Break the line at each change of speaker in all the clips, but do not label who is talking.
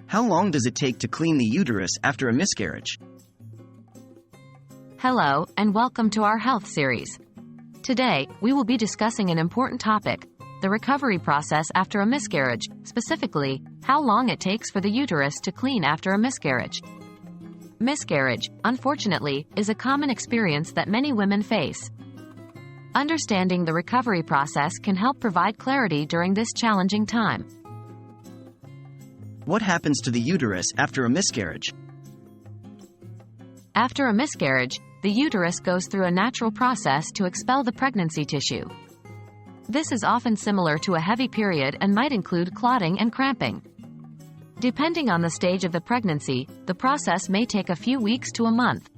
How long does it take to clean the uterus after a miscarriage?
Hello, and welcome to our health series. Today, we will be discussing an important topic, the recovery process after a miscarriage, specifically, how long it takes for the uterus to clean after a miscarriage. Miscarriage, unfortunately, is a common experience that many women face. Understanding the recovery process can help provide clarity during this challenging time.
What happens to the uterus after a miscarriage?
After a miscarriage, the uterus goes through a natural process to expel the pregnancy tissue. This is often similar to a heavy period and might include clotting and cramping. Depending on the stage of the pregnancy, the process may take a few weeks to a month.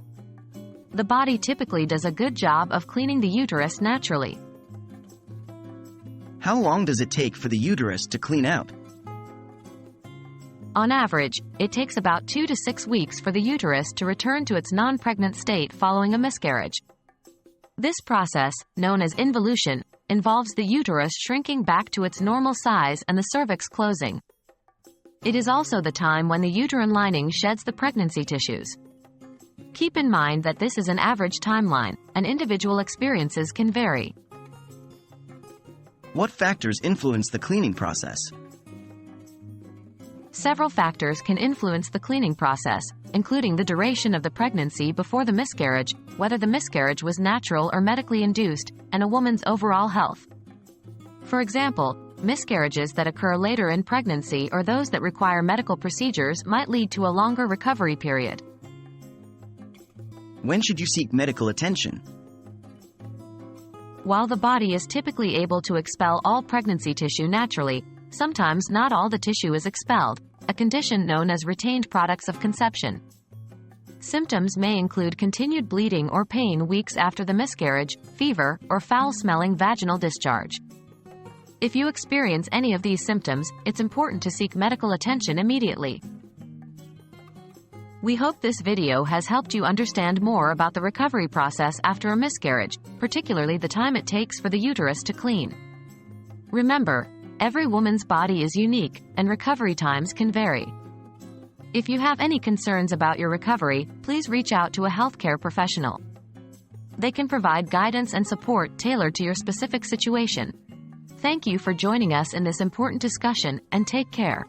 The body typically does a good job of cleaning the uterus naturally.
How long does it take for the uterus to clean out?
On average, it takes about 2 to 6 weeks for the uterus to return to its non-pregnant state following a miscarriage. This process, known as involution, involves the uterus shrinking back to its normal size and the cervix closing. It is also the time when the uterine lining sheds the pregnancy tissues. Keep in mind that this is an average timeline, and individual experiences can vary.
What factors influence the cleaning process?
Several factors can influence the cleaning process, including the duration of the pregnancy before the miscarriage, whether the miscarriage was natural or medically induced, and a woman's overall health. For example, miscarriages that occur later in pregnancy or those that require medical procedures might lead to a longer recovery period.
When should you seek medical attention?
While the body is typically able to expel all pregnancy tissue naturally, sometimes not all the tissue is expelled, a condition known as retained products of conception. Symptoms may include continued bleeding or pain weeks after the miscarriage, fever, or foul-smelling vaginal discharge. If you experience any of these symptoms, it's important to seek medical attention immediately. We hope this video has helped you understand more about the recovery process after a miscarriage, particularly the time it takes for the uterus to clean. Remember, every woman's body is unique, and recovery times can vary. If you have any concerns about your recovery, please reach out to a healthcare professional. They can provide guidance and support tailored to your specific situation. Thank you for joining us in this important discussion, and take care.